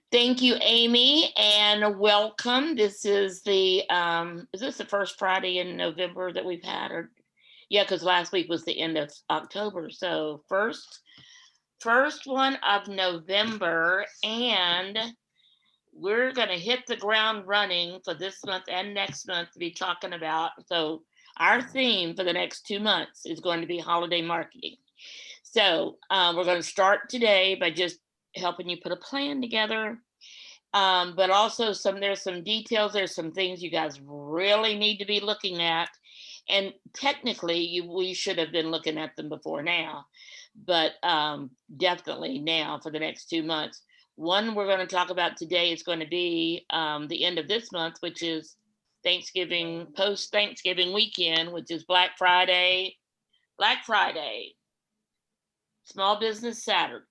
Thank you, Amy, and welcome. This is is this the first Friday in November that we've had? Or yeah, because last week was the end of October. So first one of November, and we're going to hit the ground running for this month and next month to be talking about. So our theme for the next 2 months is going to be holiday marketing. So we're going to start today by just helping you put a plan together. But also there's some details, there's some things you guys really need to be looking at. And technically we should have been looking at them before now, but definitely now for the next 2 months. One we're going to talk about today is going to be the end of this month, which is Thanksgiving, post Thanksgiving weekend, which is Black Friday, Small Business Saturday.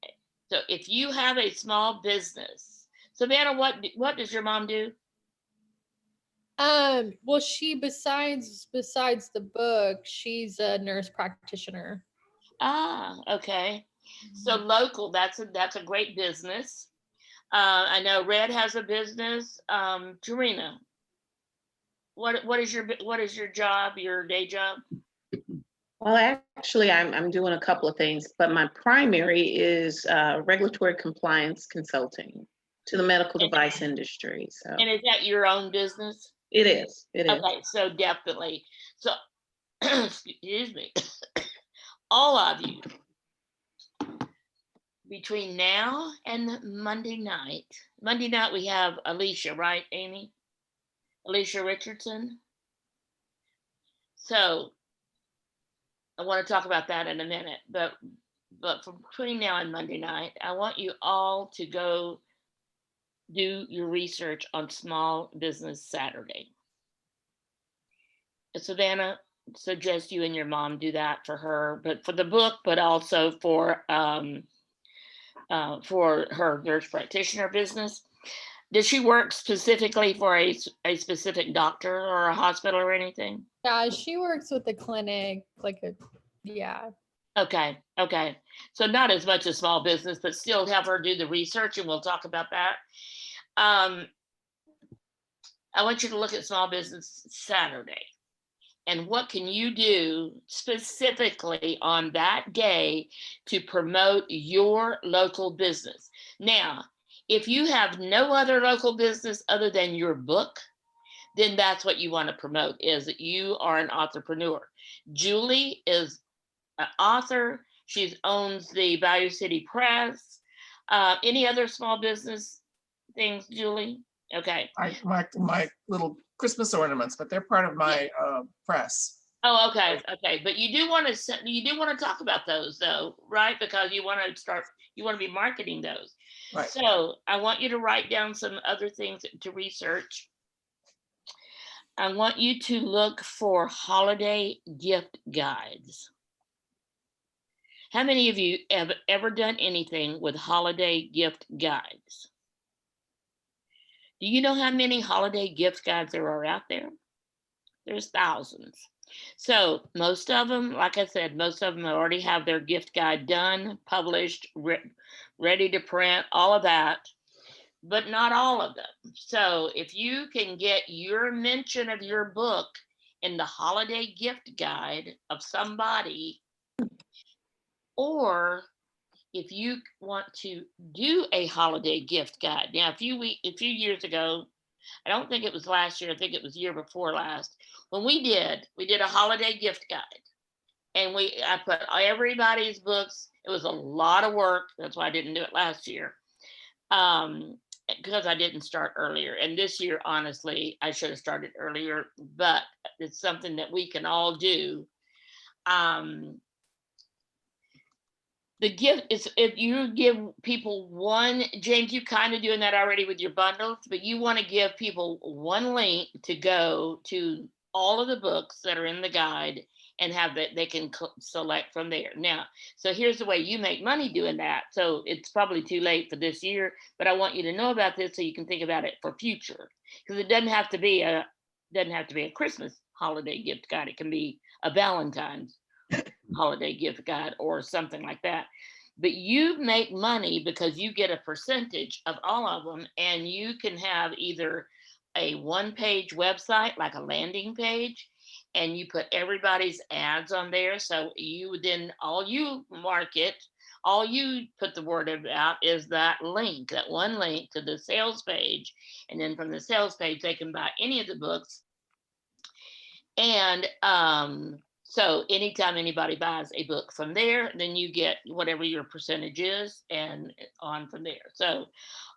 So if you have a small business, Savannah, what does your mom do? Well, she besides the book, she's a nurse practitioner. Ah, okay. So local, that's a great business. I know Red has a business. Tarina, what is your job, your day job? Well, actually, I'm doing a couple of things, but my primary is regulatory compliance consulting to the medical And, device industry. So and is that your own business? it is. It is. Okay, so definitely. So excuse me. All of you between now and Monday night. Monday night we have Alicia, right, Amy? Alicia Richardson. So I want to talk about that in a minute, but for between now and Monday night, I want you all to go do your research on Small Business Saturday. Savannah, suggest you and your mom do that for her, but for the book, but also for her nurse practitioner business. Does she work specifically for a specific doctor or a hospital or anything? Yeah, she works with the clinic, yeah. Okay. So not as much a small business, but still have her do the research, and we'll talk about that. I want you to look at Small Business Saturday. And what can you do specifically on that day to promote your local business? Now, if you have no other local business other than your book, then that's what you want to promote, is that you are an entrepreneur. Julie is an author. She owns the Value City Press. Any other small business things, Julie? Okay. My little Christmas ornaments, but they're part of my press. Oh, okay. But you do want to talk about those though, right? Because you want to be marketing those. Right. So I want you to write down some other things to research. I want you to look for holiday gift guides. How many of you have ever done anything with holiday gift guides? Do you know how many holiday gift guides there are out there? There's thousands. So most of them, like I said, most of them already have their gift guide done, published, ready to print, all of that, but not all of them. So if you can get your mention of your book in the holiday gift guide of somebody, or if you want to do a holiday gift guide. Now, a few years ago, I don't think it was last year, I think it was the year before last, when we did a holiday gift guide. And I put everybody's books. It was a lot of work. That's why I didn't do it last year. Because I didn't start earlier. And this year, honestly, I should have started earlier, but it's something that we can all do. The gift is, if you give people one, James, you kind of doing that already with your bundles, but you want to give people one link to go to all of the books that are in the guide and have that they can select from there. Now, so here's the way you make money doing that. So it's probably too late for this year, but I want you to know about this so you can think about it for future, because it doesn't have to be a Christmas holiday gift guide. It can be a Valentine's holiday gift guide or something like that. but you make money because you get a percentage of all of them, and you can have either a one-page website, like a landing page, and you put everybody's ads on there. So you then, all you market, all you put the word out is that link, that one link to the sales page. And then from the sales page, they can buy any of the books. And so anytime anybody buys a book from there, then you get whatever your percentage is, and on from there. So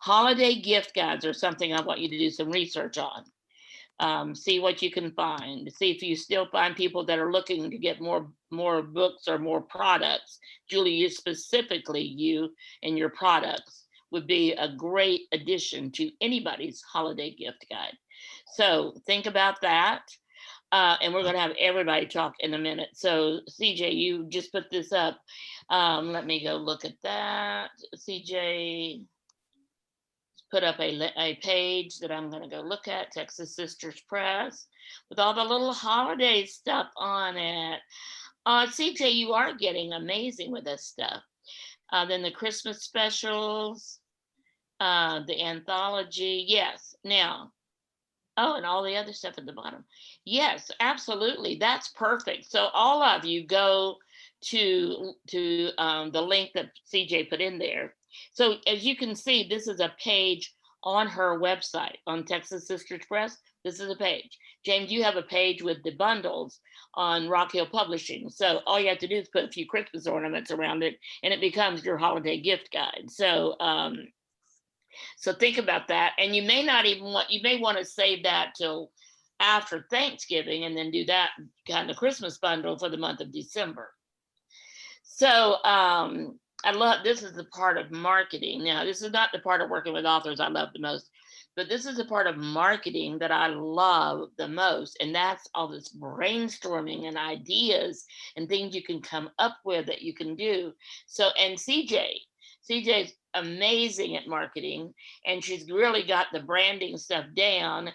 holiday gift guides are something I want you to do some research on. See what you can find. See if you still find people that are looking to get more books or more products. Julie, you specifically, you and your products would be a great addition to anybody's holiday gift guide. So think about that. And we're going to have everybody talk in a minute. So CJ, you just put this up. Let me go look at that. CJ put up a page that I'm going to go look at, Texas Sisters Press, with all the little holiday stuff on it. CJ, you are getting amazing with this stuff. Then the Christmas specials, the anthology. Yes. Now, oh, and all the other stuff at the bottom. Yes, absolutely. That's perfect. So all of you go to the link that CJ put in there. So as you can see, this is a page on her website, on Texas Sisters Press. This is a page. James, you have a page with the bundles on Rock Hill Publishing. So all you have to do is put a few Christmas ornaments around it, and it becomes your holiday gift guide. So so think about that. And you may not even want, you may want to save that till after Thanksgiving and then do that kind of Christmas bundle for the month of December. So I love, this is the part of marketing. Now, this is not the part of working with authors I love the most, but this is the part of marketing that I love the most. And that's all this brainstorming and ideas and things you can come up with that you can do. So, and CJ's amazing at marketing, and she's really got the branding stuff down.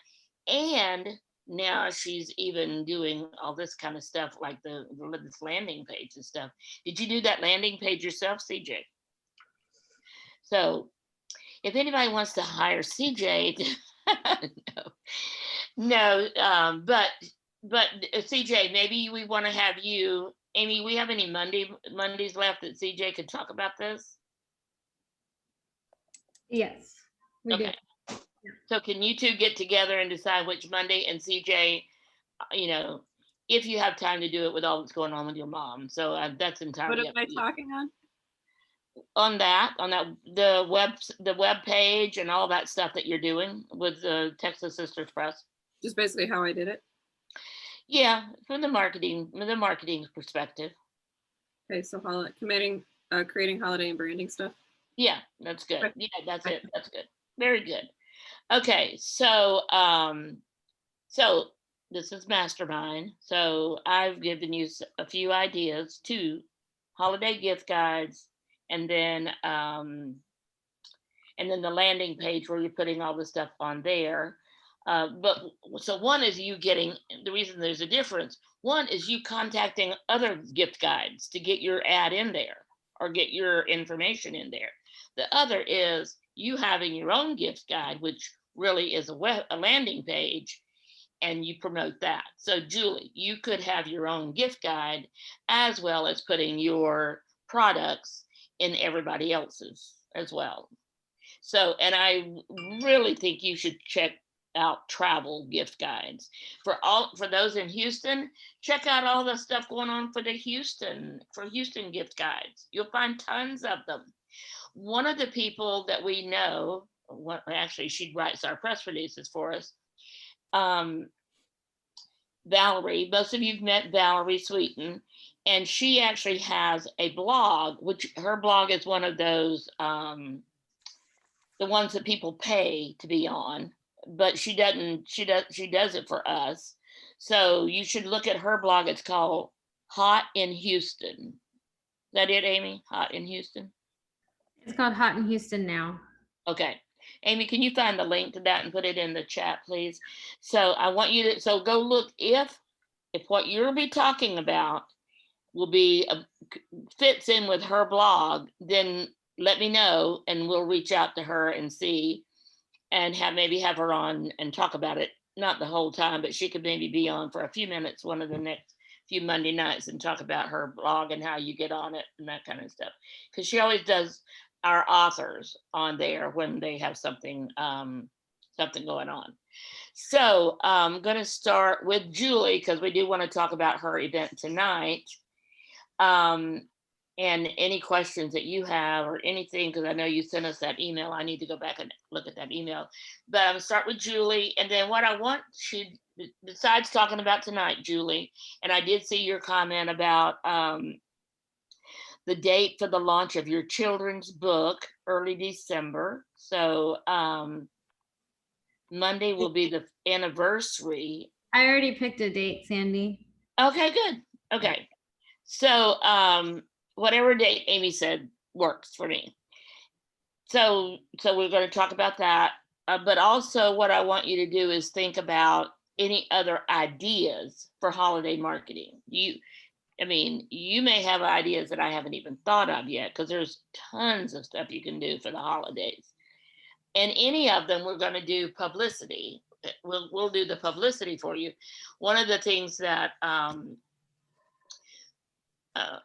And now she's even doing all this kind of stuff, like this landing page and stuff. Did you do that landing page yourself, CJ? So if anybody wants to hire CJ, but CJ, maybe we want to have you, Amy. We have any Mondays left that CJ could talk about this? Yes, we do. Okay. So can you two get together and decide which Monday? And CJ, you know, if you have time to do it with all that's going on with your mom. So that's entirely What am I talking on? On that, the web page and all that stuff that you're doing with the Texas Sisters Press. Just basically how I did it. Yeah, from the marketing perspective. Okay, so creating holiday and branding stuff. Yeah, that's good. Okay. Yeah, that's it. That's good. Very good. Okay, so so this is Mastermind. So I've given you a few ideas, 2 holiday gift guides, and then the landing page where you're putting all the stuff on there. But so one is you getting, the reason there's a difference, one is you contacting other gift guides to get your ad in there or get your information in there. The other is you having your own gift guide, which really is a landing page, and you promote that. So Julie, you could have your own gift guide as well as putting your products in everybody else's as well. So, and I really think you should check out travel gift guides. For those in Houston, check out all the stuff going on for Houston gift guides. You'll find tons of them. One of the people that we know, actually she writes our press releases for us, Valerie, most of you've met Valerie Sweeten, and she actually has a blog, which her blog is one of those, the ones that people pay to be on, but she does it for us. So you should look at her blog. It's called Hot in Houston. Is that it, Amy? Hot in Houston? It's called Hot in Houston now. Okay. Amy, can you find the link to that and put it in the chat, please? So I want you to, so go look if what you'll be talking about will be fits in with her blog, then let me know and we'll reach out to her and see, and maybe have her on and talk about it. Not the whole time, but she could maybe be on for a few minutes one of the next few Monday nights and talk about her blog and how you get on it and that kind of stuff. Because she always does our authors on there when they have something going on. So I'm going to start with Julie because we do want to talk about her event tonight. And any questions that you have or anything, because I know you sent us that email. I need to go back and look at that email. But I'm going to start with Julie. And then what I want besides talking about tonight, Julie, and I did see your comment about the date for the launch of your children's book, early December. So Monday will be the anniversary. I already picked a date, Sandy. Okay, good. Okay. So whatever date Amy said works for me. So we're going to talk about that. But also what I want you to do is think about any other ideas for holiday marketing. You may have ideas that I haven't even thought of yet, because there's tons of stuff you can do for the holidays. And any of them, we're going to do publicity. We'll do the publicity for you. One of the things that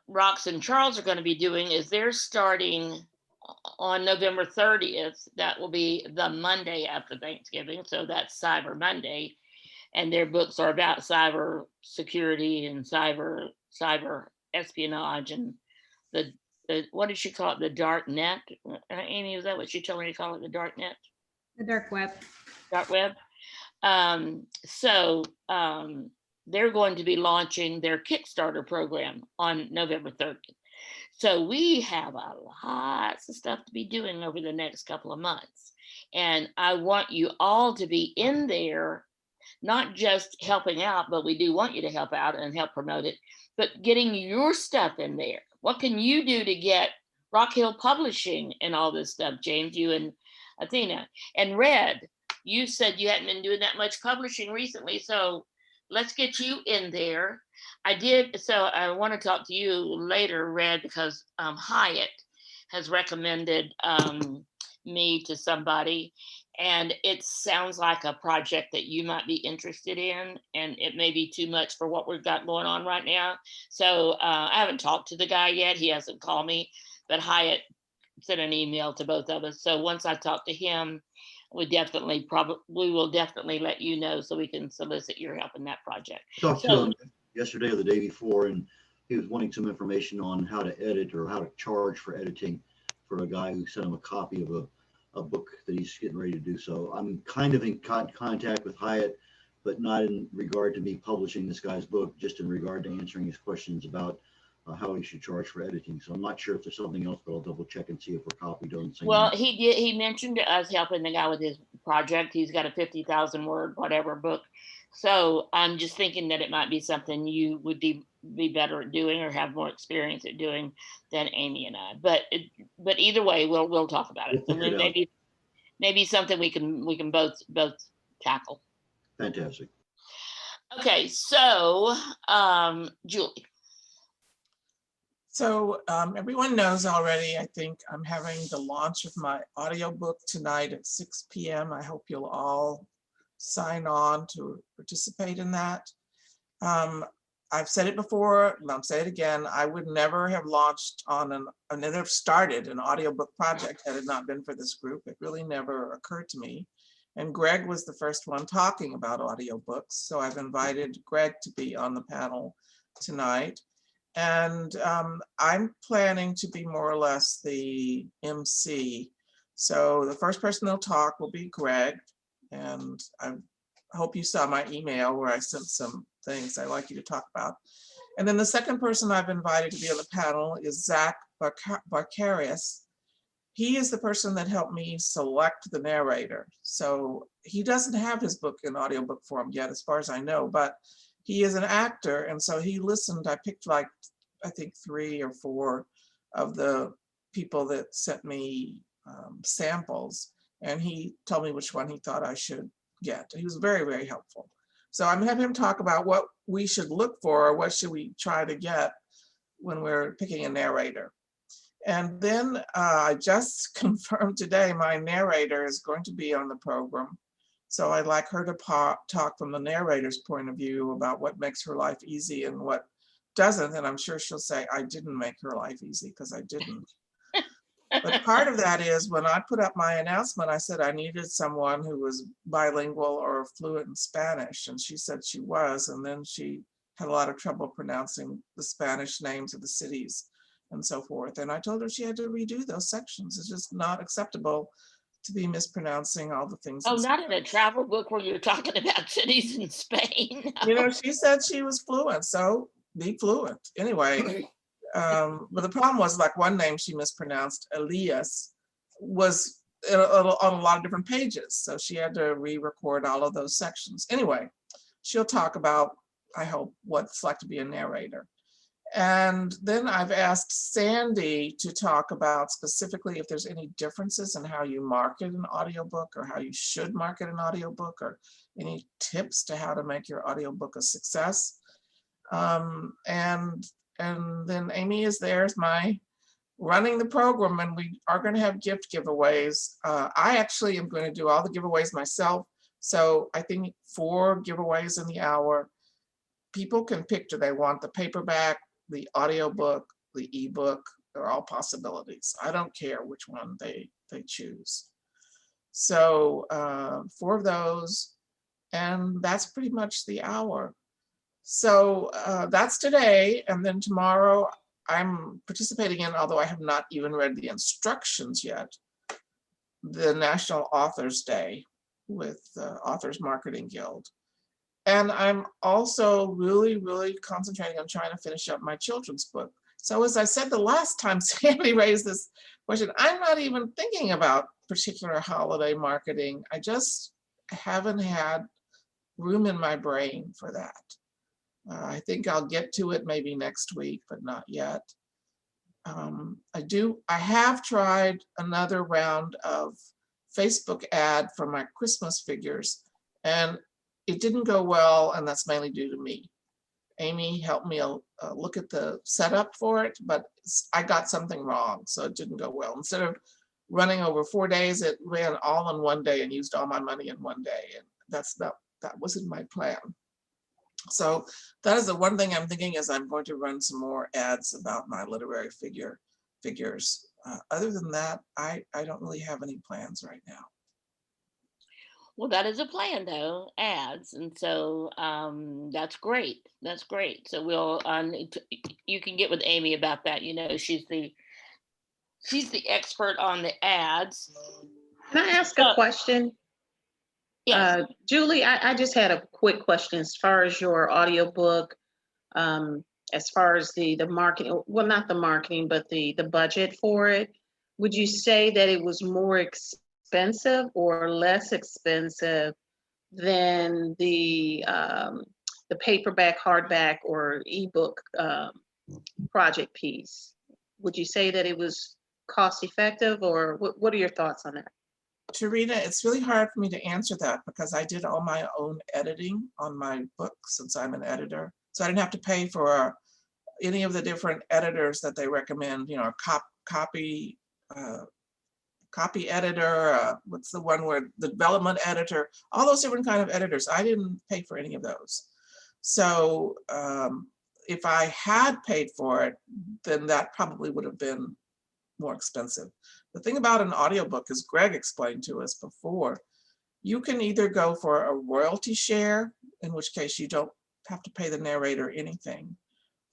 Rox and Charles are going to be doing is they're starting on November 30th. That will be the Monday after Thanksgiving. So that's Cyber Monday. And their books are about cyber security and cyber espionage and the what did she call it? The dark net? Amy, is that what she told me to call it? The dark net? The dark web. Dark web. They're going to be launching their Kickstarter program on November 30th. So we have lots of stuff to be doing over the next couple of months. And I want you all to be in there, not just helping out, but we do want you to help out and help promote it, but getting your stuff in there. What can you do to get Rock Hill Publishing and all this stuff, James, you and Athena? And Red, you said you hadn't been doing that much publishing recently, so let's get you in there. So I want to talk to you later, Red, because Hyatt has recommended me to somebody, and it sounds like a project that you might be interested in, and it may be too much for what we've got going on right now. So I haven't talked to the guy yet. He hasn't called me, but Hyatt sent an email to both of us. So once I talk to him, we will definitely let you know so we can solicit your help in that project. Talked to him yesterday or the day before, and he was wanting some information on how to edit or how to charge for editing for a guy who sent him a copy of a book that he's getting ready to do. So I'm kind of in contact with Hyatt, but not in regard to me publishing this guy's book, just in regard to answering his questions about how he should charge for editing. So I'm not sure if there's something else, but I'll double check and see if we're copied on the same. Well, he mentioned to us helping the guy with his project. He's got a 50,000 word whatever book. So I'm just thinking that it might be something you would be better at doing or have more experience at doing than Amy and I. But either way, we'll talk about it. And then maybe something we can both tackle. Fantastic. Okay, so Julie. So everyone knows already, I think I'm having the launch of my audiobook tonight at 6 p.m. I hope you'll all sign on to participate in that. I've said it before, and I'll say it again, I would never have launched on never started an audiobook project had it not been for this group. It really never occurred to me. And Greg was the first one talking about audiobooks. So I've invited Greg to be on the panel tonight. And I'm planning to be more or less the MC. So the first person they'll talk will be Greg. And I hope you saw my email where I sent some things I'd like you to talk about. And then the second person I've invited to be on the panel is Zach Barcarius. He is the person that helped me select the narrator. So he doesn't have his book in audiobook form yet, as far as I know, but he is an actor, and so he listened. I picked I think 3 or 4 of the people that sent me samples, and he told me which one he thought I should get. He was very, very helpful. So I'm having him talk about what we should look for, or what should we try to get when we're picking a narrator. And then I just confirmed today my narrator is going to be on the program. So I'd like her to talk from the narrator's point of view about what makes her life easy and what doesn't. And I'm sure she'll say, I didn't make her life easy, because I didn't. But part of that is when I put up my announcement, I said I needed someone who was bilingual or fluent in Spanish. And she said she was. And then she had a lot of trouble pronouncing the Spanish names of the cities and so forth. And I told her she had to redo those sections. It's just not acceptable to be mispronouncing all the things. Oh, not in a travel book where you're talking about cities in Spain. You know, she said she was fluent, so be fluent. Anyway, but the problem was, like, one name she mispronounced, Elias, was on a lot of different pages. So she had to re-record all of those sections. Anyway, she'll talk about, I hope, what it's like to be a narrator. And then I've asked Sandy to talk about specifically if there's any differences in how you market an audiobook, or how you should market an audiobook, or any tips to how to make your audiobook a success. And then Amy is there as my running the program, and we are going to have gift giveaways. I actually am going to do all the giveaways myself. So I think 4 giveaways in the hour. People can pick, do they want the paperback, the audiobook, the ebook? They're all possibilities. I don't care which one they choose. So 4 of those, and that's pretty much the hour. So that's today. And then tomorrow I'm participating in, although I have not even read the instructions yet, the National Authors Day with the Authors Marketing Guild. And I'm also really, really concentrating on trying to finish up my children's book. So as I said the last time Sandy raised this question, I'm not even thinking about particular holiday marketing. I just haven't had room in my brain for that. I think I'll get to it maybe next week, but not yet. I have tried another round of Facebook ad for my Christmas figures, and it didn't go well, and that's mainly due to me. Amy helped me look at the setup for it, but I got something wrong, so it didn't go well. Instead of running over 4 days, it ran all in one day and used all my money in one day, and that wasn't my plan. So that is the one thing I'm thinking, is I'm going to run some more ads about my literary figures. Other than that, I don't really have any plans right now. Well, that is a plan, though, ads, and so that's great. That's great. So we'll you can get with Amy about that. You know, she's the expert on the ads. Can I ask a question? Yes. Julie, I just had a quick question as far as your audiobook, as far as the marketing, well, not the marketing, but the budget for it. Would you say that it was more expensive or less expensive than the paperback, hardback, or ebook project piece? Would you say that it was cost effective, or what are your thoughts on that? Tarina, it's really hard for me to answer that because I did all my own editing on my book since I'm an editor. So I didn't have to pay for any of the different editors that they recommend, you know, copy editor, what's the one where the development editor, all those different kind of editors. I didn't pay for any of those. So if I had paid for it, then that probably would have been more expensive. The thing about an audiobook, as Greg explained to us before, you can either go for a royalty share, in which case you don't have to pay the narrator anything,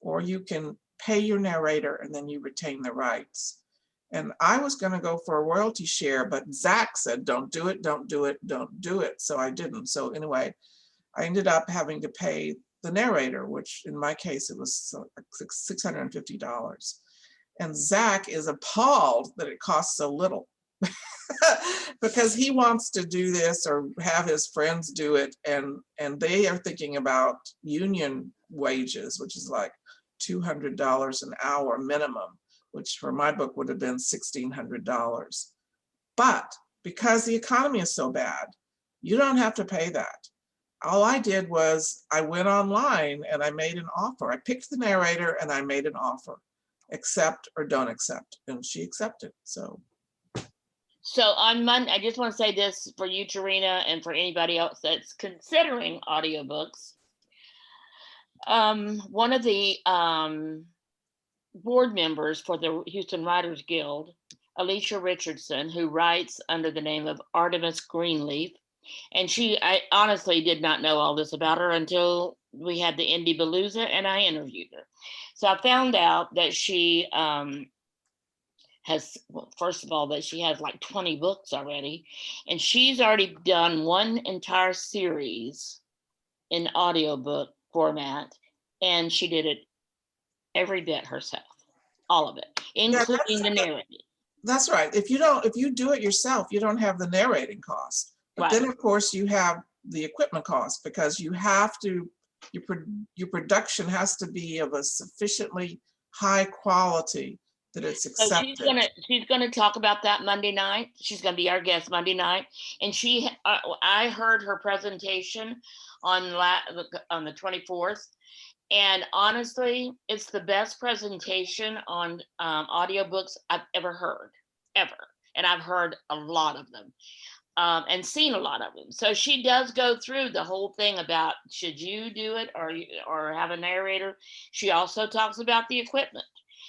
or you can pay your narrator and then you retain the rights. And I was going to go for a royalty share, but Zach said, don't do it, don't do it, don't do it. So I didn't. So anyway, I ended up having to pay the narrator, which in my case, it was $650. And Zach is appalled that it costs so little because he wants to do this or have his friends do it. And they are thinking about union wages, which is like $200 an hour minimum, which for my book would have been $1,600. But because the economy is so bad, you don't have to pay that. all I did was I went online and I made an offer. I picked the narrator and I made an offer, accept or don't accept, and she accepted. So So on Monday, I just want to say this for you, Tarina, and for anybody else that's considering audiobooks. One of the board members for the Houston Writers Guild, Alicia Richardson, who writes under the name of Artemis Greenleaf, and I honestly did not know all this about her until we had the Indie Palooza and I interviewed her. So I found out that she has, well, first of all, that she has like 20 books already, and she's already done one entire series in audiobook format, and she did it every bit herself, all of it, including the narrative. that's right. If you do it yourself, you don't have the narrating cost. But Right. then of course you have the equipment cost, because you have to, your production has to be of a sufficiently high quality that it's So accepted. she's gonna talk about that Monday night. She's gonna be our guest Monday night, and I heard her presentation on the 24th, and honestly, it's the best presentation on audiobooks I've ever heard, ever, and I've heard a lot of them. And seen a lot of them. So she does go through the whole thing about should you do it or have a narrator. She also talks about the equipment,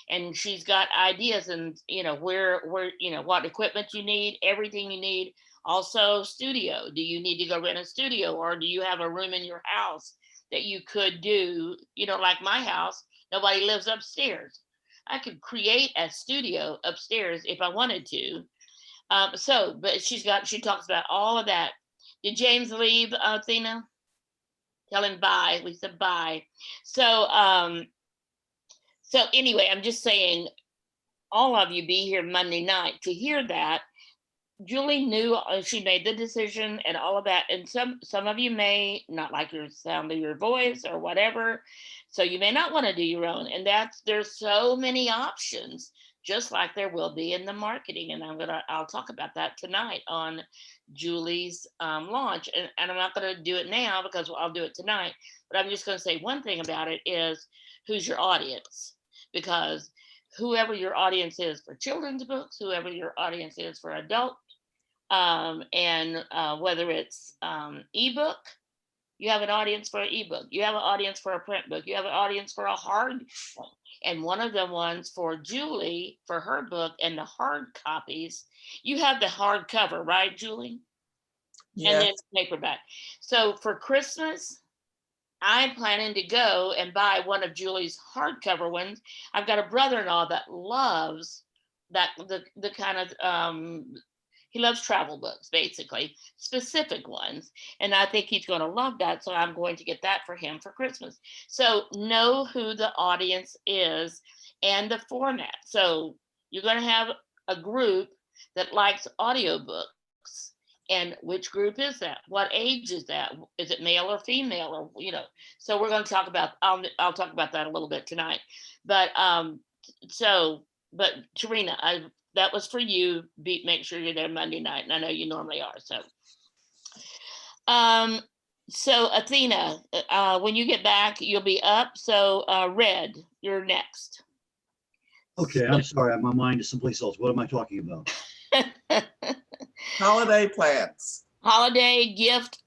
and she's got ideas and where what equipment you need, everything you need. Also studio. Do you need to go rent a studio, or do you have a room in your house that you could do? Like my house, nobody lives upstairs. I could create a studio upstairs if I wanted to. But she talks about all of that. Did James leave, Athena? Tell him bye. We said bye. So anyway, I'm just saying, all of you be here Monday night to hear that. Julie knew, she made the decision and all of that. And some of you may not like your sound of your voice or whatever. So you may not want to do your own. And there's so many options, just like there will be in the marketing. And I'll talk about that tonight on Julie's launch. And I'm not going to do it now because I'll do it tonight. But I'm just going to say one thing about it is, who's your audience? Because whoever your audience is for children's books, whoever your audience is for adult, and whether it's ebook, you have an audience for an ebook, you have an audience for a print book, you have an audience for a hard one. And one of the ones for Julie, for her book and the hard copies, you have the hard cover, right, Julie? Yes. And then paperback. So for Christmas, I'm planning to go and buy one of Julie's hardcover ones. I've got a brother-in-law that loves that, the kind of he loves travel books, basically, specific ones. And I think he's going to love that. So I'm going to get that for him for Christmas. So know who the audience is and the format. So you're going to have a group that likes audiobooks. And which group is that? What age is that? Is it male or female, or So we're going to talk about. I'll talk about that a little bit tonight. But but Tarina, that was for you. Make sure you're there Monday night, and I know you normally are. So Athena, when you get back, you'll be up. So Red, you're next. Okay, I'm sorry, my mind is someplace else. What am I talking about? Holiday plans. Holiday gift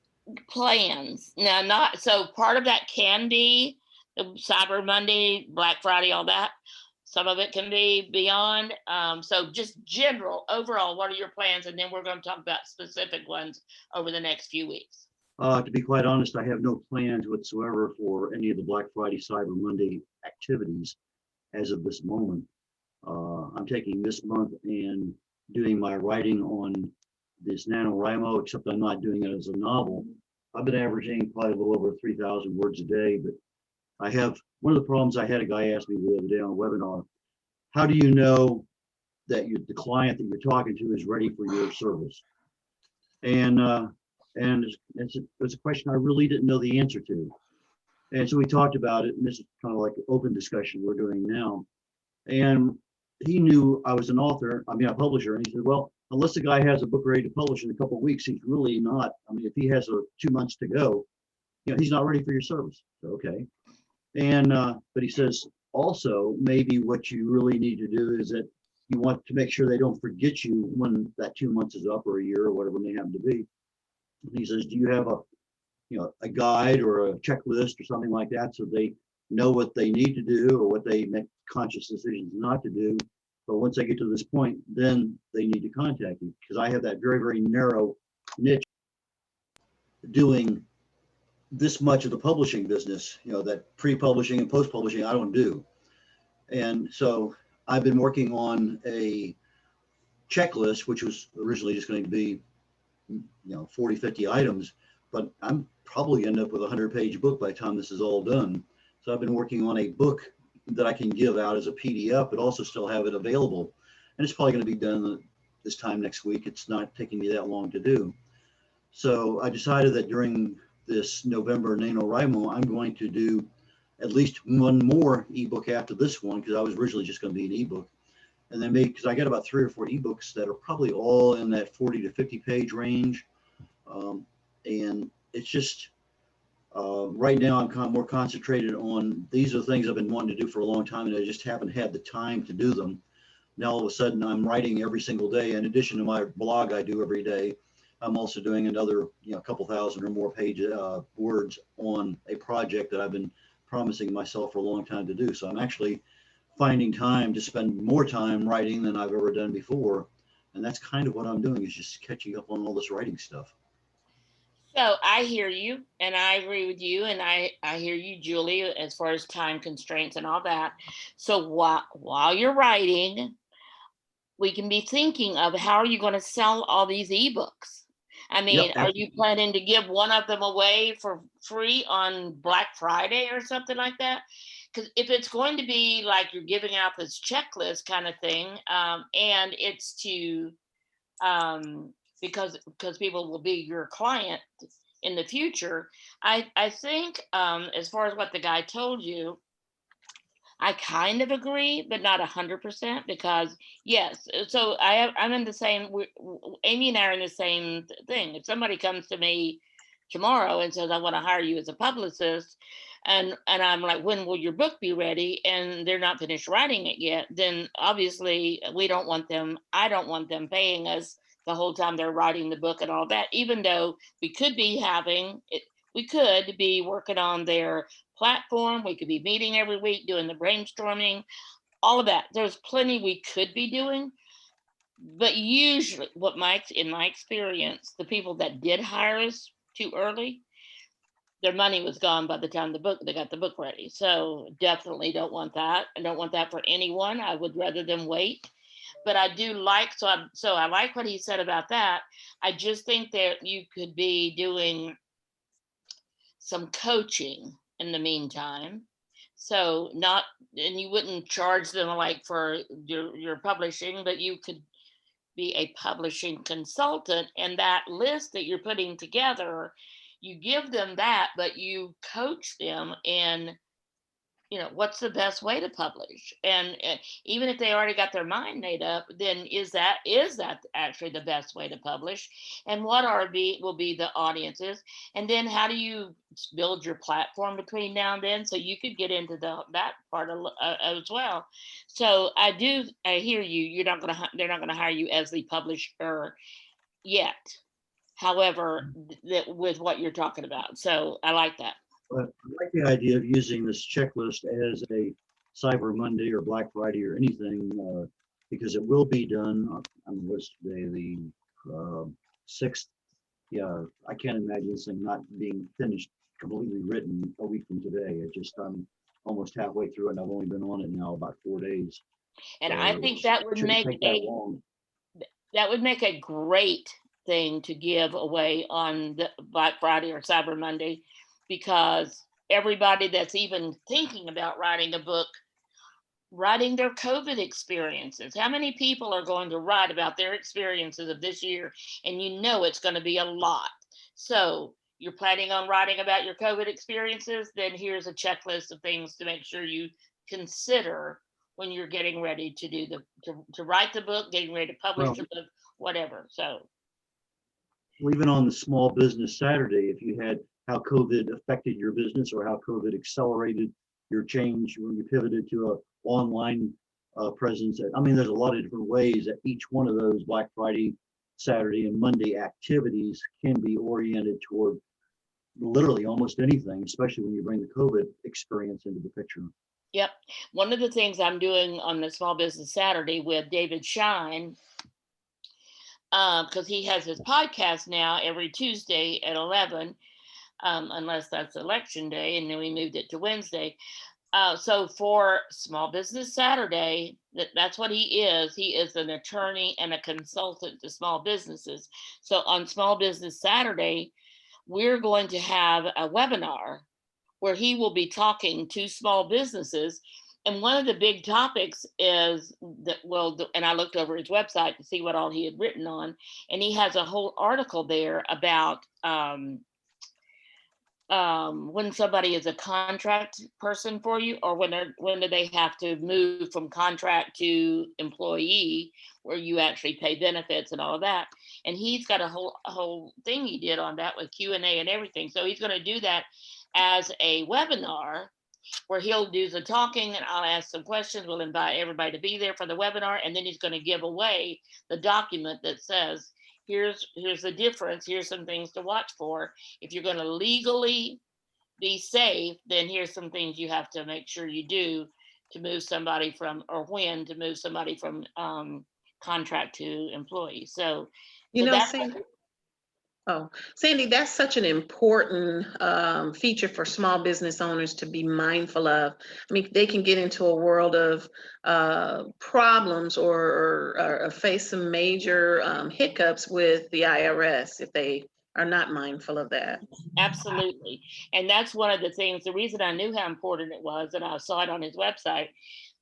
plans. Now, not so part of that can be Cyber Monday, Black Friday, all that. Some of it can be beyond. So just general, overall, what are your plans? And then we're going to talk about specific ones over the next few weeks. To be quite honest, I have no plans whatsoever for any of the Black Friday, Cyber Monday activities as of this moment. I'm taking this month and doing my writing on this NaNoWriMo, except I'm not doing it as a novel. I've been averaging probably a little over 3,000 words a day, but I have, one of the problems I had a guy ask me the other day on a webinar, how do you know that the client that you're talking to is ready for your service? And it's a question I really didn't know the answer to. And so we talked about it, and this is kind of like an open discussion we're doing now. And he knew I was an author, a publisher, and he said, well, unless the guy has a book ready to publish in a couple of weeks, he's really not. I mean, if he has 2 months to go, he's not ready for your service. Okay. And, but he says, also, maybe what you really need to do is that you want to make sure they don't forget you when that 2 months is up or a year or whatever it may happen to be. And he says, do you have a guide or a checklist or something like that so they know what they need to do or what they make conscious decisions not to do? But once they get to this point, then they need to contact you, because I have that very, very narrow niche doing this much of the publishing business, that pre-publishing and post-publishing I don't do. And so I've been working on a checklist, which was originally just going to be, 40, 50 items, but I'm probably end up with a 100-page book by the time this is all done. So I've been working on a book that I can give out as a PDF, but also still have it available. And it's probably going to be done this time next week. It's not taking me that long to do. So I decided that during this November NaNoWriMo, I'm going to do at least one more ebook after this one, because I was originally just going to be an ebook. And then because I got about 3 or 4 ebooks that are probably all in that 40 to 50 page range. And it's just, right now I'm kind of more concentrated on, these are things I've been wanting to do for a long time and I just haven't had the time to do them. Now all of a sudden I'm writing every single day. In addition to my blog I do every day, I'm also doing another, a couple thousand or more words on a project that I've been promising myself for a long time to do. So I'm actually finding time to spend more time writing than I've ever done before. And that's kind of what I'm doing, is just catching up on all this writing stuff. So I hear you and I agree with you, and I hear you, Julie, as far as time constraints and all that. So while you're writing, we can be thinking of, how are you going to sell all these ebooks? I mean, Yep. are you planning to give one of them away for free on Black Friday or something like that? Because if it's going to be like you're giving out this checklist kind of thing, and it's to, because people will be your client in the future, I think, as far as what the guy told you, I kind of agree, but not 100%, because yes. So I'm in the same. Amy and I are in the same thing. If somebody comes to me tomorrow and says, "I want to hire you as a publicist," and I'm like, "When will your book be ready?" and they're not finished writing it yet, then obviously we don't want them. I don't want them paying us the whole time they're writing the book and all that. Even though we could be having it, we could be working on their platform. We could be meeting every week, doing the brainstorming, all of that. There's plenty we could be doing. But usually, in my experience, the people that did hire us too early, their money was gone by the time they got the book ready. So definitely don't want that. I don't want that for anyone. I would rather them wait. But I do like, so I like what he said about that. I just think that you could be doing some coaching in the meantime. So not, and you wouldn't charge them like for your publishing, but you could be a publishing consultant, and that list that you're putting together, you give them that, but you coach them in, what's the best way to publish. And even if they already got their mind made up, then is that actually the best way to publish, and what will be the audiences, and then how do you build your platform between now and then, so you could get into that part as well. So I hear you. They're not going to hire you as the publisher yet, however, with what you're talking about. So I like that. But I like the idea of using this checklist as a Cyber Monday or Black Friday or anything, because it will be done on what's today, the 6th. Yeah, I can't imagine this thing not being finished, completely written a week from today. I'm almost halfway through it, and I've only been on it now about 4 days. And So I think that would shouldn't make take that long. a great thing to give away on the Black Friday or Cyber Monday, because everybody that's even thinking about writing a book, writing their COVID experiences. How many people are going to write about their experiences of this year? And it's going to be a lot. So you're planning on writing about your COVID experiences, then here's a checklist of things to make sure you consider when you're getting ready to do to write the book, getting ready to publish the book, whatever. So Even on the Small Business Saturday, if you had how COVID affected your business or how COVID accelerated your change when you pivoted to a online presence. I mean, there's a lot of different ways that each one of those Black Friday, Saturday, and Monday activities can be oriented toward literally almost anything, especially when you bring the COVID experience into the picture. Yep. One of the things I'm doing on the Small Business Saturday with David Shine, because he has his podcast now every Tuesday at 11, unless that's election day, and then we moved it to Wednesday. So for Small Business Saturday, that's what he is. He is an attorney and a consultant to small businesses. So on Small Business Saturday, we're going to have a webinar where he will be talking to small businesses. And one of the big topics is that, well, and I looked over his website to see what all he had written on, and he has a whole article there about when somebody is a contract person for you, or when do they have to move from contract to employee, where you actually pay benefits and all of that. And he's got a whole thing he did on that with Q&A and everything. So he's going to do that as a webinar where he'll do the talking and I'll ask some questions. We'll invite everybody to be there for the webinar, and then he's going to give away the document that says, here's the difference. Here's some things to watch for. If you're going to legally be safe, then here's some things you have to make sure you do to move somebody from, or when to move somebody from contract to employee. So that's Sandy, that's such an important feature for small business owners to be mindful of. I mean, they can get into a world of problems or face some major hiccups with the IRS if they are not mindful of that. Absolutely. And that's one of the things, the reason I knew how important it was, and I saw it on his website,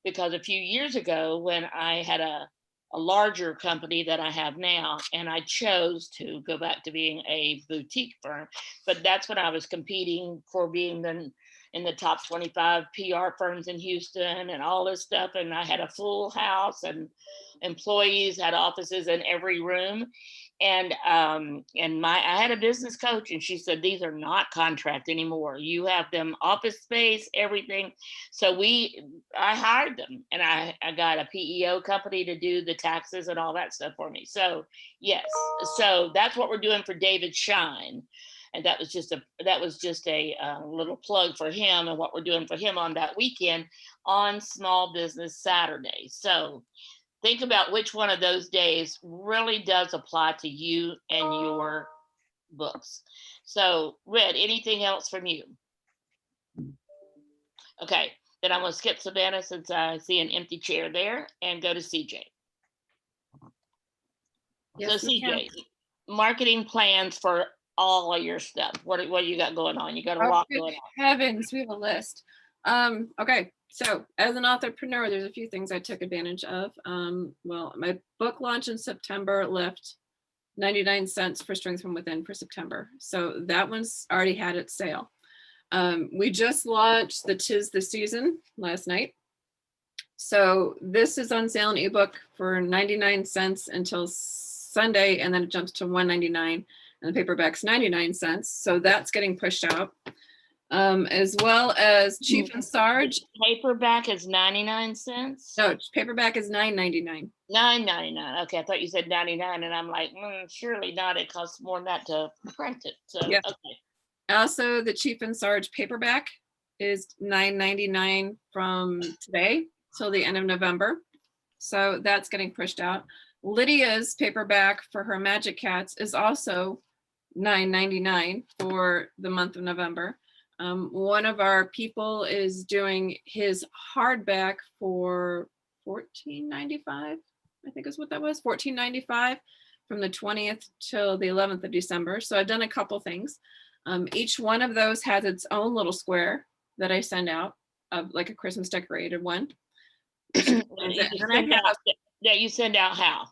because a few years ago when I had a larger company that I have now, and I chose to go back to being a boutique firm, but that's when I was competing for being in the top 25 PR firms in Houston and all this stuff. And I had a full house and employees had offices in every room. And I had a business coach, and she said, these are not contract anymore. You have them office space, everything. So I hired them, and I got a PEO company to do the taxes and all that stuff for me. So yes, so that's what we're doing for David Shine. And that was just a little plug for him and what we're doing for him on that weekend on Small Business Saturday. So think about which one of those days really does apply to you and your books. So, Red, anything else from you? Okay, then I'm going to skip Savannah since I see an empty chair there and go to CJ. Yes, So, ma'am. CJ, marketing plans for all of your stuff. What do you got going on? You got a lot going on. Heavens, we have a list. Okay, so as an entrepreneur, there's a few things I took advantage of. Well, my book launch in September left 99 cents for Strength from Within for September. So that one's already had its sale. We just launched the 'Tis the Season last night. So this is on sale in ebook for 99 cents until Sunday, and then it jumps to $1.99, and the paperback's 99 cents. So that's getting pushed out. As well as Chief and Sarge. Paperback is 99 cents? No, paperback is $9.99. $9.99. Okay, I thought you said 99, and I'm like, surely not. It costs more than that to print it. So Yeah. Okay. Also, the Chief and Sarge paperback is $9.99 from today till the end of November. So that's getting pushed out. Lydia's paperback for her Magic Cats is also $9.99 for the month of November. One of our people is doing his hardback for $14.95. I think is what that was, $14.95 from the 20th till the 11th of December. So I've done a couple things. Each one of those has its own little square that I send out, of like a Christmas decorated one. You send out how?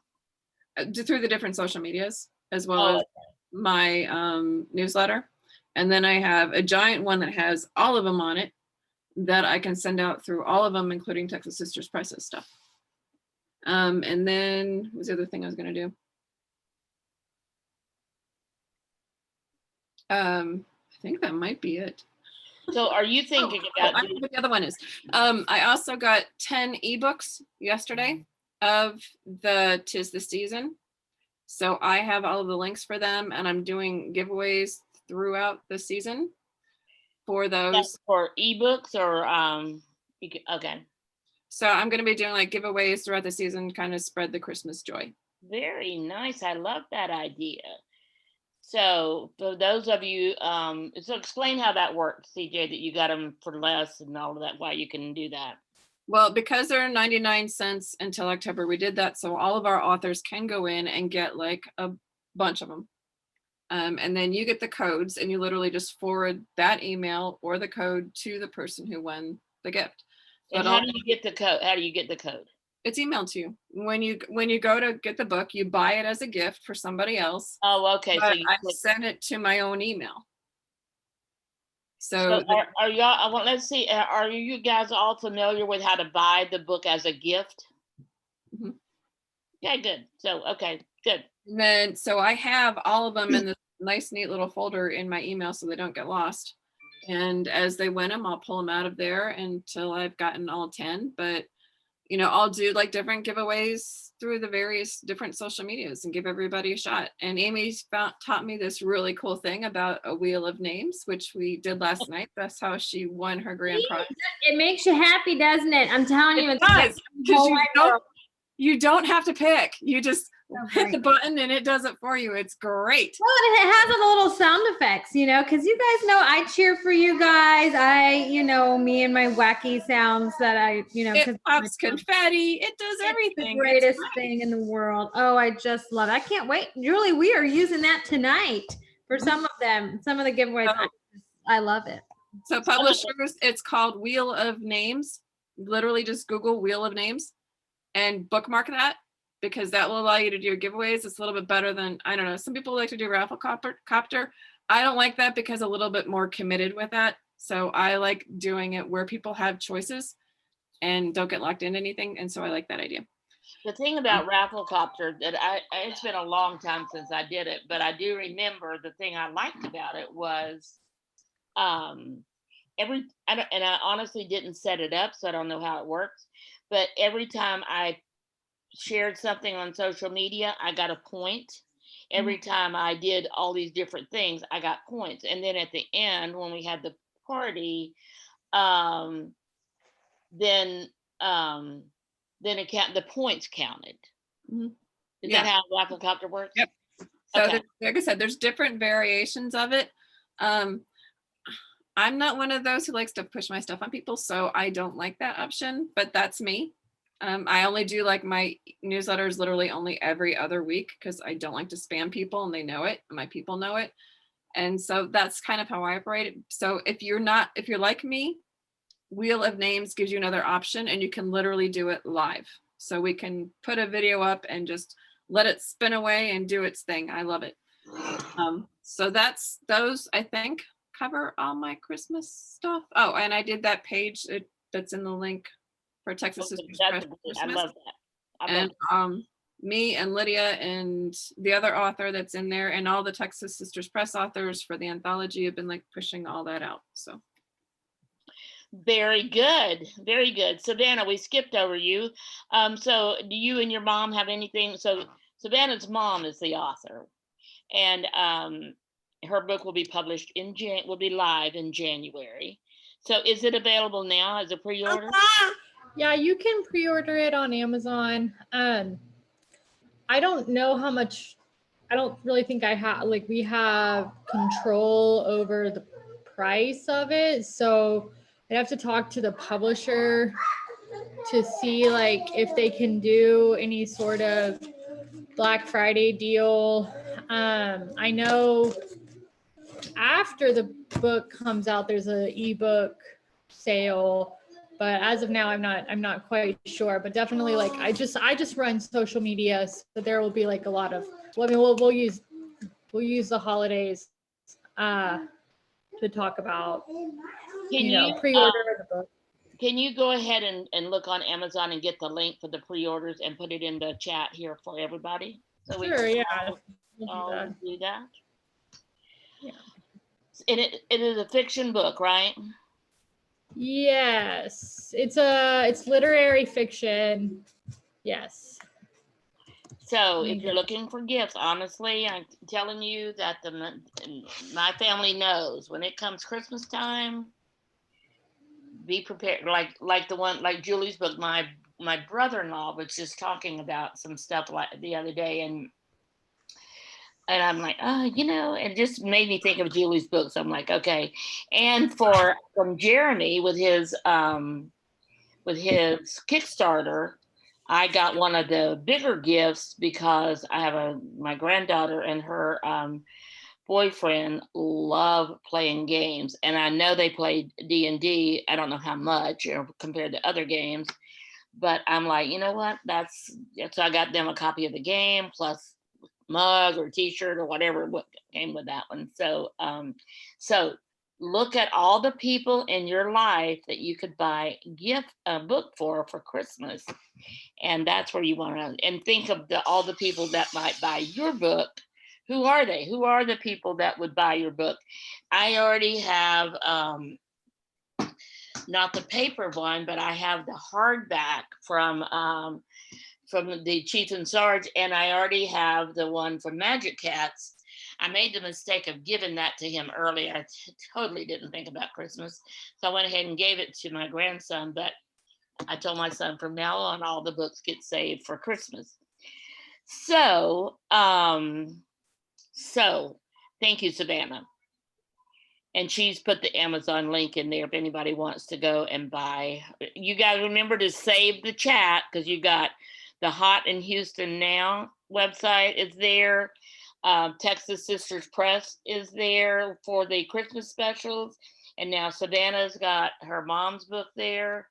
Through the different social medias, as well as my newsletter. And then I have a giant one that has all of them on it that I can send out through all of them, including Texas Sisters Prices stuff. And then what was the other thing I was going to do? I think that might be it. So are you thinking I about know what the other one is. I also got 10 ebooks yesterday of the 'Tis the Season. So I have all of the links for them, and I'm doing giveaways throughout the season for those. for ebooks or okay. So I'm going to be doing like giveaways throughout the season, kind of spread the Christmas joy. Very nice. I love that idea. So for those of you, so explain how that works, CJ, that you got them for less and all of that, why you can do that. Well, because they're 99 cents until October, we did that so all of our authors can go in and get like a bunch of them. And then you get the codes and you literally just forward that email or the code to the person who won the gift. And how do you get the code? How do you get the code? It's emailed to you. When you go to get the book, you buy it as a gift for somebody else. Oh, okay. But So I send it to my own email. So are y'all, well, let's see, are you guys all familiar with how to buy the book as a gift? Mhm. Yeah, good. So, okay, good. And then, so I have all of them in this nice, neat little folder in my email so they don't get lost. And as they win them, I'll pull them out of there until I've gotten all 10. But, you know, I'll do like different giveaways through the various different social medias and give everybody a shot. And Amy taught me this really cool thing about a wheel of names, which we did last night. That's how she won her grand prize. It makes you happy, doesn't it? I'm telling you, It it's does, because you don't have to pick. You just so hit the great. button and it does it for you. It's great. Well, and it has all the little sound effects, you know, because you guys know I cheer for you guys. Me and my wacky sounds that It pops confetti. It does everything. The greatest thing in the world. Oh, I just love it. I can't wait. Julie, we are using that tonight for some of them, some of the giveaways. I love it. So publishers, it's called Wheel of Names. Literally just Google Wheel of Names and bookmark that, because that will allow you to do your giveaways. It's a little bit better than, I don't know, some people like to do Rafflecopter. I don't like that because a little bit more committed with that. So I like doing it where people have choices and don't get locked into anything. And so I like that idea. The thing about Rafflecopter that it's been a long time since I did it, but I do remember the thing I liked about it was I honestly didn't set it up, so I don't know how it works. But every time I shared something on social media, I got a point. Every time I did all these different things, I got points. And then at the end, when we had the party, then the points counted. Mm-hmm. Is that how Rafflecopter works? Yep. So okay. Like I said, there's different variations of it. I'm not one of those who likes to push my stuff on people, so I don't like that option, but that's me. I only do like my newsletters literally only every other week because I don't like to spam people and they know it, and my people know it. And so that's kind of how I operate. So if you're like me, Wheel of Names gives you another option and you can literally do it live. So we can put a video up and just let it spin away and do its thing. I love it. So those I think cover all my Christmas stuff. Oh, and I did that page that's in the link for Texas Sisters Press Christmas. I love that. And me and Lydia and the other author that's in there and all the Texas Sisters Press authors for the anthology have been like pushing all that out. So very good, very good. Savannah, we skipped over you. So do you and your mom have anything? So Savannah's mom is the author, and her book will be published will be live in January. So is it available now as a pre-order? Yeah, you can pre-order it on Amazon. I don't know how much, I don't really think we have control over the price of it. So I'd have to talk to the publisher to see like if they can do any sort of Black Friday deal. I know after the book comes out, there's an ebook sale, but as of now, I'm not quite sure. But definitely, like I just run social media, so there will be like a lot of. Well, I mean, we'll use the holidays to talk about. Pre-order the book. Can you go ahead and look on Amazon and get the link for the pre-orders and put it in the chat here for everybody? So sure, yeah. We'll do that. Yeah. And it is a fiction book, right? Yes, it's literary fiction. Yes. So if you're looking for gifts, honestly, I'm telling you that my family knows when it comes Christmas time, be prepared. Like the one, like Julie's book, my brother-in-law was just talking about some stuff like the other day, and I'm like, oh, and just made me think of Julie's book. So I'm like, okay. And from Jeremy with his Kickstarter, I got one of the bigger gifts because I have my granddaughter and her boyfriend love playing games, and I know they play D&D. I don't know how much compared to other games, but I'm like, you know what? So I got them a copy of the game plus mug or T-shirt or whatever what came with that one. So so look at all the people in your life that you could buy a book for Christmas, and that's where you want to, and think of all the people that might buy your book. Who are they? Who are the people that would buy your book? I already have not the paper one, but I have the hardback from the Chief and Sarge, and I already have the one from Magic Cats. I made the mistake of giving that to him earlier. I totally didn't think about Christmas, so I went ahead and gave it to my grandson. But I told my son from now on, all the books get saved for Christmas. So, thank you, Savannah. And she's put the Amazon link in there if anybody wants to go and buy. You guys remember to save the chat, because you got the Hot in Houston Now website is there. Texas Sisters Press is there for the Christmas specials. And now Savannah's got her mom's book there.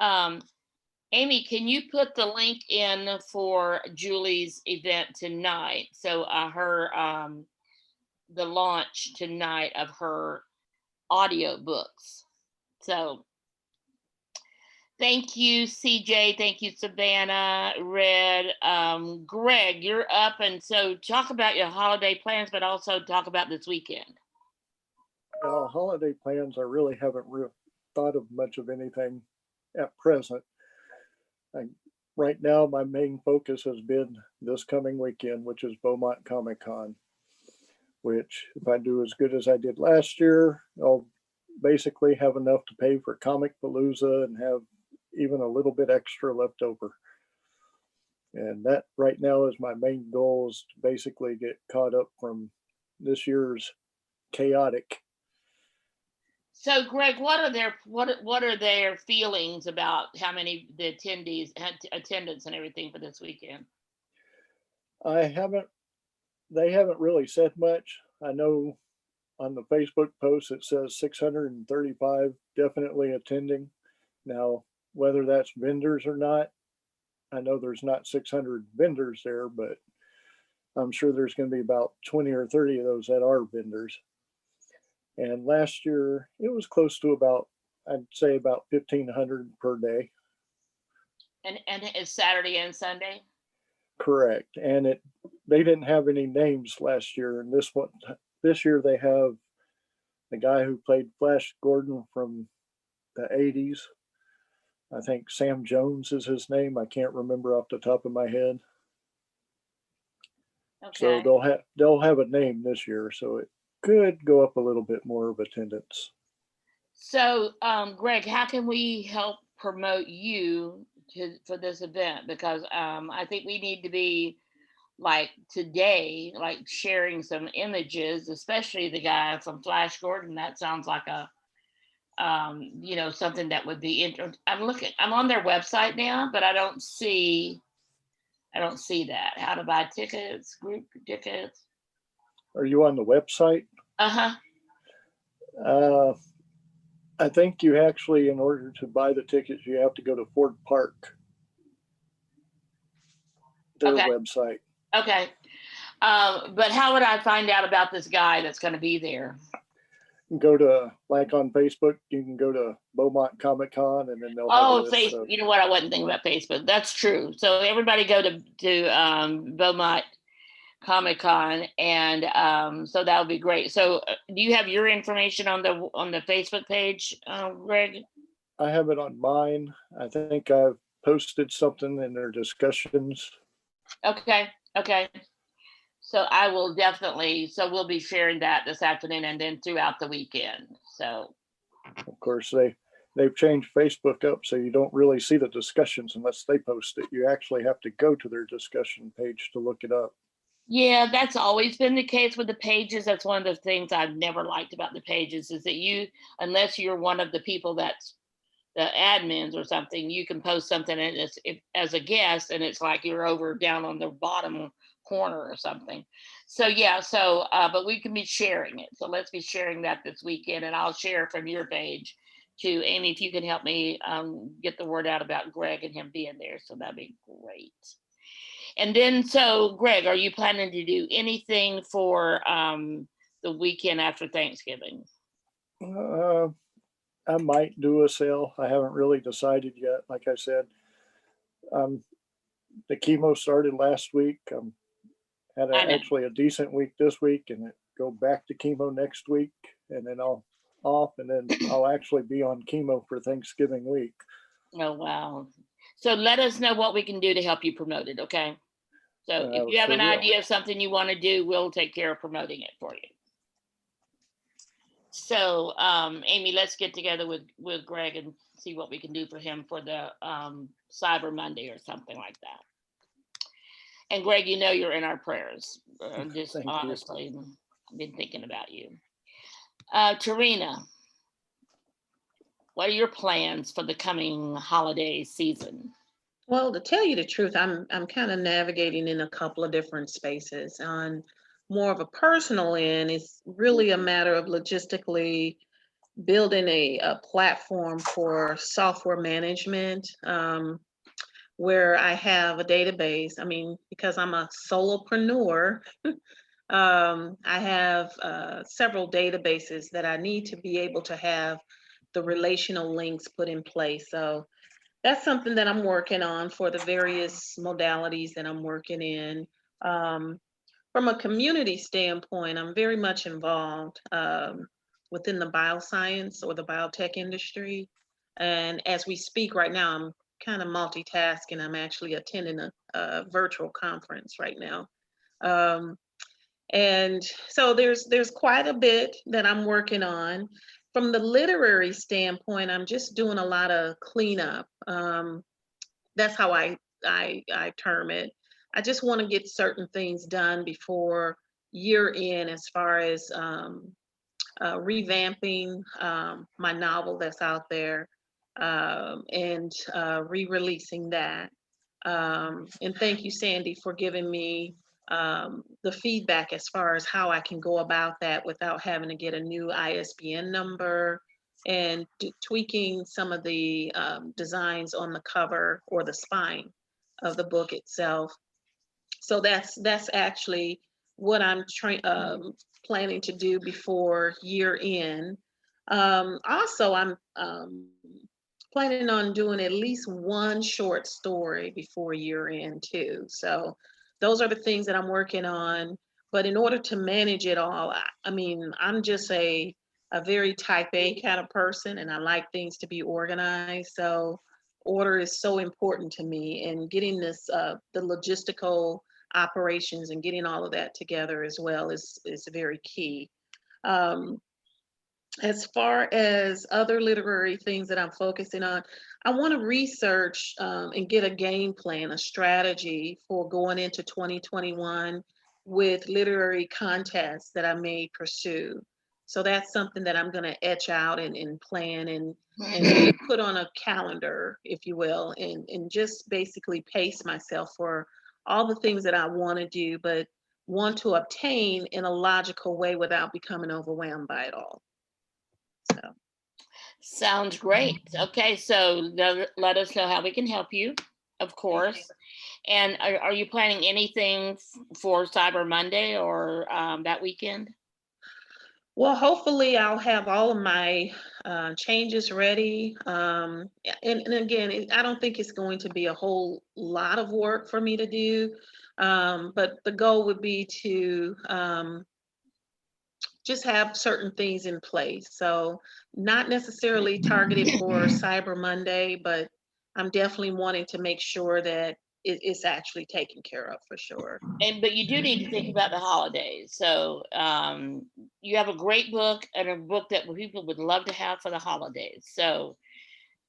Amy, can you put the link in for Julie's event tonight? So the launch tonight of her audio books. So thank you, CJ. Thank you, Savannah, Red. Greg, you're up. And so talk about your holiday plans, but also talk about this weekend. Holiday plans, I really haven't thought of much of anything at present. Right now, my main focus has been this coming weekend, which is Beaumont Comic Con, which if I do as good as I did last year, I'll basically have enough to pay for Comic Palooza and have even a little bit extra left over. And that right now is my main goal, is to basically get caught up from this year's chaotic. So Greg, what are their feelings about how many the attendees had attendance and everything for this weekend? They haven't really said much. I know on the Facebook post it says 635 definitely attending. Now, whether that's vendors or not, I know there's not 600 vendors there, but I'm sure there's going to be about 20 or 30 of those that are vendors. And last year it was close to I'd say about 1,500 per day. And it's Saturday and Sunday? Correct. And they didn't have any names last year. And this year they have the guy who played Flash Gordon from the 80s. I think Sam Jones is his name. I can't remember off the top of my head. Okay. So they'll have a name this year. So it could go up a little bit more of attendance. So, Greg, how can we help promote you for this event? Because I think we need to be like today, like sharing some images, especially the guy from Flash Gordon. That sounds like a something that would be I'm on their website now, but I don't see that. How to buy tickets, group tickets. Are you on the website? Uh-huh. I think you actually, in order to buy the tickets, you have to go to Ford Park, their website. Okay. But how would I find out about this guy that's going to be there? Go to, like on Facebook, you can go to Beaumont Comic Con and then they'll have Facebook. You know what? I wasn't thinking about Facebook. That's true. So everybody go to Beaumont Comic-Con, and so that would be great. So do you have your information on the Facebook page, Greg? I have it on mine. I think I've posted something in their discussions. Okay, okay. So I will definitely, so we'll be sharing that this afternoon and then throughout the weekend. So, Of course, they've changed Facebook up so you don't really see the discussions unless they post it. You actually have to go to their discussion page to look it up. yeah, that's always been the case with the pages. That's one of the things I've never liked about the pages is that you, unless you're one of the people that's the admins or something, you can post something and as a guest and it's like you're over down on the bottom corner or something. So yeah, so but we can be sharing it. So let's be sharing that this weekend, and I'll share from your page to Amy if you can help me get the word out about Greg and him being there. So that'd be great. And then, so Greg, are you planning to do anything for the weekend after Thanksgiving? I might do a sale. I haven't really decided yet. Like I said, the chemo started last week. Had actually a decent week this week, and it go back to chemo next week, and then I'll off, and then I'll actually be on chemo for Thanksgiving week. Oh, wow. So let us know what we can do to help you promote it, okay? So if you have an idea of something you want to do, we'll take care of promoting it for you. So Amy, let's get together with Greg and see what we can do for him for the Cyber Monday or something like that. And Greg, you know you're in our prayers. Just honestly, I've been thinking about you. Tarina, what are your plans for the coming holiday season? Well, to tell you the truth, I'm kind of navigating in a couple of different spaces. On more of a personal end, it's really a matter of logistically building a platform for software management, where I have a database. I mean, because I'm a solopreneur, I have several databases that I need to be able to have the relational links put in place. So that's something that I'm working on for the various modalities that I'm working in. From a community standpoint, I'm very much involved within the bioscience or the biotech industry. And as we speak right now, I'm kind of multitasking. I'm actually attending a virtual conference right now. And so there's quite a bit that I'm working on. From the literary standpoint, I'm just doing a lot of cleanup. That's how I term it. I just want to get certain things done before year end, as far as revamping my novel that's out there, and re-releasing that. And thank you, Sandy, for giving me the feedback as far as how I can go about that without having to get a new ISBN number, and tweaking some of the designs on the cover or the spine of the book itself. So that's actually what I'm planning to do before year end. Also, I'm planning on doing at least one short story before year end too. So those are the things that I'm working on. But in order to manage it all, I mean, I'm just a very type A kind of person, and I like things to be organized. So order is so important to me, and getting this, the logistical operations and getting all of that together as well is very key. As far as other literary things that I'm focusing on, I want to research and get a game plan, a strategy for going into 2021 with literary contests that I may pursue. So that's something that I'm going to etch out and plan and really put on a calendar, if you will, and just basically pace myself for all the things that I want to do, but want to obtain in a logical way without becoming overwhelmed by it all. So. Sounds great. Okay, so let us know how we can help you, of course. And are you planning anything for Cyber Monday or that weekend? Well, hopefully I'll have all of my changes ready. And again, I don't think it's going to be a whole lot of work for me to do, But the goal would be to just have certain things in place. So not necessarily targeted for Cyber Monday, but I'm definitely wanting to make sure that it's actually taken care of for sure. But you do need to think about the holidays. So you have a great book and a book that people would love to have for the holidays. So,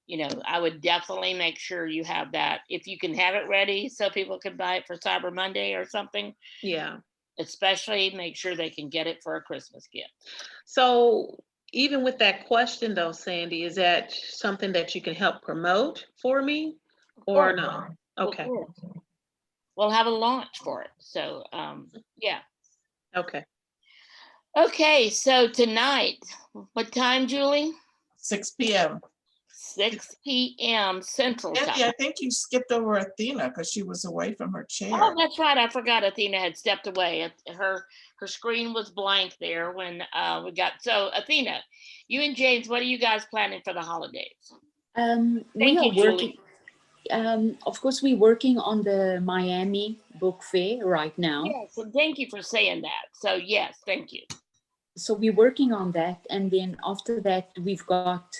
you know, I would definitely make sure you have that. If you can have it ready so people can buy it for Cyber Monday or something, Yeah. especially make sure they can get it for a Christmas gift. So even with that question though, Sandy, is that something that you can help promote for me or course. no? Of Okay. course. We'll have a launch for it. So yeah. Okay. Okay, so tonight, what time, Julie? 6 p.m. 6 p.m. Central Andy, Time. I think you skipped over Athena because she was away from her chair. Oh, that's right. I forgot Athena had stepped away. Her screen was blank there when we got. So Athena, you and James, what are you guys planning for the holidays? We Thank are you, working. Julie. Of course, we're working on the Miami Book Fair right now. Yes, and thank you for saying that. So yes, thank you. So we're working on that, and then after that, we've got.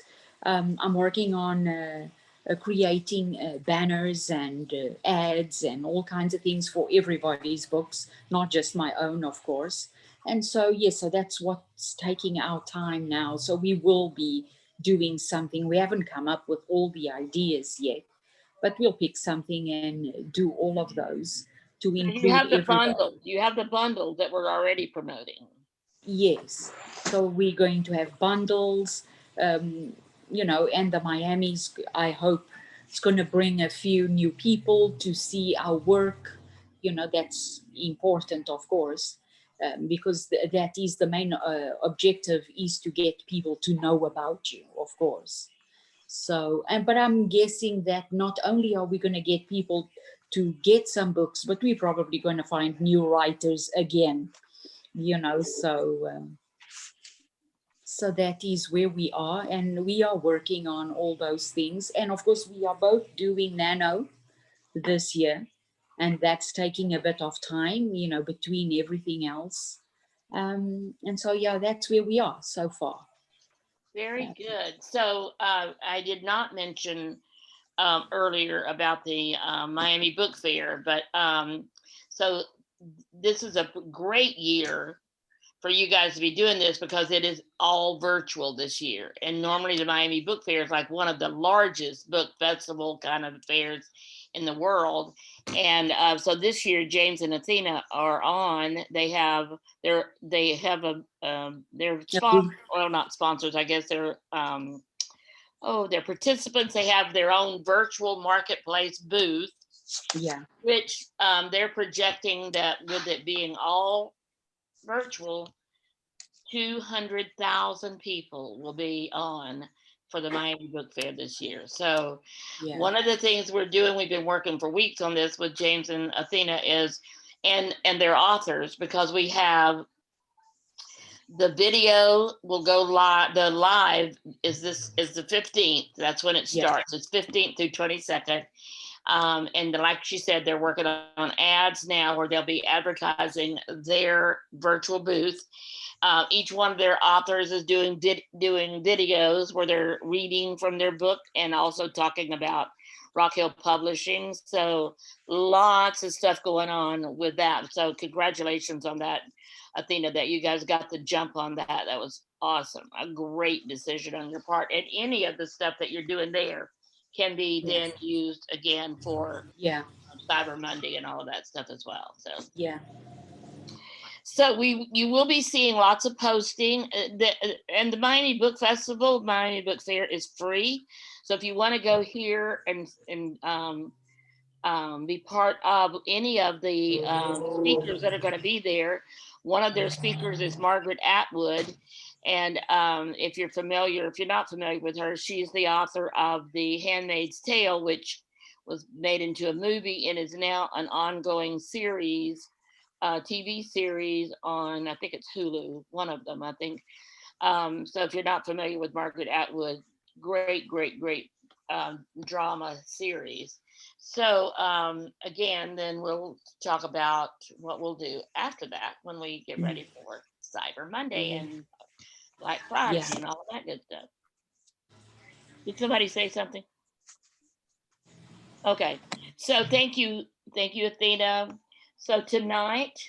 I'm working on creating banners and ads and all kinds of things for everybody's books, not just my own, of course. And so yes, so that's what's taking our time now. So we will be doing something. We haven't come up with all the ideas yet, but we'll pick something and do all of those to include You have the everybody. bundle. You have the bundle that we're already promoting. Yes. So we're going to have bundles, you know, and the Miami's, I hope it's going to bring a few new people to see our work. You know, that's important, of course, because that is the main objective, is to get people to know about you, of course. So, but I'm guessing that not only are we going to get people to get some books, but we're probably going to find new writers again, you know, so that is where we are, and we are working on all those things. And of course, we are both doing nano this year, and that's taking a bit of time, you know, between everything else. And so, yeah, that's where we are so far. Very good. So I did not mention earlier about the Miami Book Fair, but so this is a great year for you guys to be doing this because it is all virtual this year. And normally the Miami Book Fair is like one of the largest book festival kind of fairs in the world. And so this year, James and Athena are on. They have their sponsors, well, not sponsors, I guess they're they're participants. They have their own virtual marketplace booth. Yeah. Which they're projecting that with it being all virtual, 200,000 people will be on for the Miami Book Fair this year. So Yeah. one of the things we're doing, we've been working for weeks on this with James and Athena, is and their authors, because we have the video will go live. The live is the 15th. That's when it starts. It's 15th through 22nd. And like she said, they're working on ads now where they'll be advertising their virtual booth. Each one of their authors is doing videos where they're reading from their book and also talking about Rock Hill Publishing. So lots of stuff going on with that. So congratulations on that, Athena, that you guys got the jump on that. That was awesome. A great decision on your part. And any of the stuff that you're doing there can be then used again for Cyber Monday and all of that stuff as well. So yeah. So you will be seeing lots of posting. And the Miami Book Festival, Miami Book Fair is free. So if you want to go here and be part of any of the speakers that are going to be there, one of their speakers is Margaret Atwood. And if you're not familiar with her, she's the author of The Handmaid's Tale, which was made into a movie and is now an ongoing series. TV series on, I think it's Hulu, one of them, I think. So if you're not familiar with Margaret Atwood, great drama series. So again, then we'll talk about what we'll do after that when we get ready for Cyber Monday and Black Friday Yeah. and all that good stuff. Did somebody say something? Okay, so thank you, Athena. So tonight,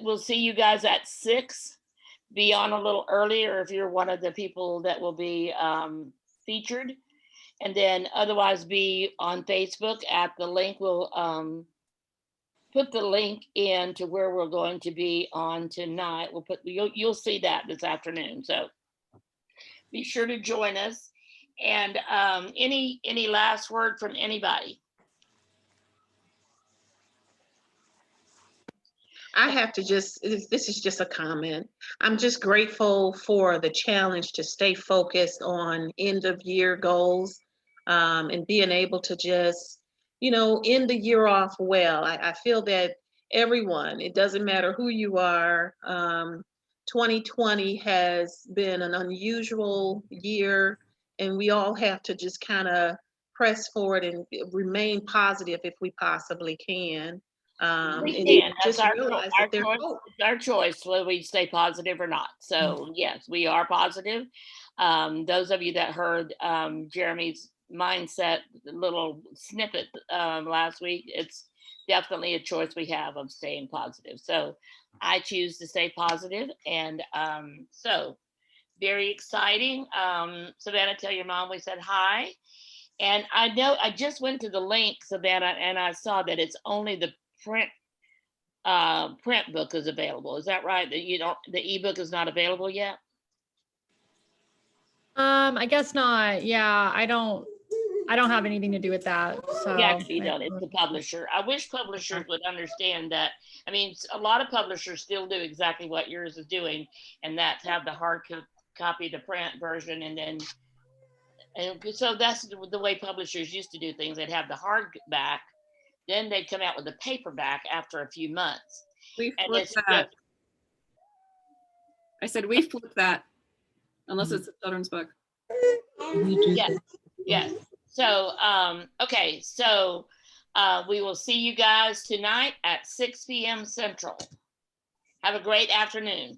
we'll see you guys at 6. Be on a little earlier if you're one of the people that will be featured. And then otherwise be on Facebook at the link. We'll put the link in to where we're going to be on tonight. We'll put, you'll see that this afternoon. So be sure to join us. And any last word from anybody? I have to just, this is just a comment. I'm just grateful for the challenge to stay focused on end of year goals, and being able to just, end the year off well. I feel that everyone, it doesn't matter who you are, 2020 has been an unusual year, and we all have to just kind of press forward and remain positive if we possibly can. We And can. That's just realize that there's choice. hope. It's our choice whether we stay positive or not. So yes, we are positive. Those of you that heard Jeremy's mindset little snippet last week, it's definitely a choice we have of staying positive. So I choose to stay positive, and so very exciting. Savannah, tell your mom we said hi. And I know I just went to the link, Savannah, and I saw that it's only the print book is available. Is that right? That you don't, the ebook is not available yet? I guess not. Yeah, I don't have anything to do with that. So Yeah, you don't. It's the publisher. I wish publishers would understand that. I mean, a lot of publishers still do exactly what yours is doing, and that's have the hard copy, the print version, and so that's the way publishers used to do things. They'd have the hardback, then they'd come out with the paperback after a few months. We And flip it's that. I said we flip that, unless it's a children's book. We do Yes, that. yes. So, okay, so we will see you guys tonight at 6 p.m. Central. Have a great afternoon.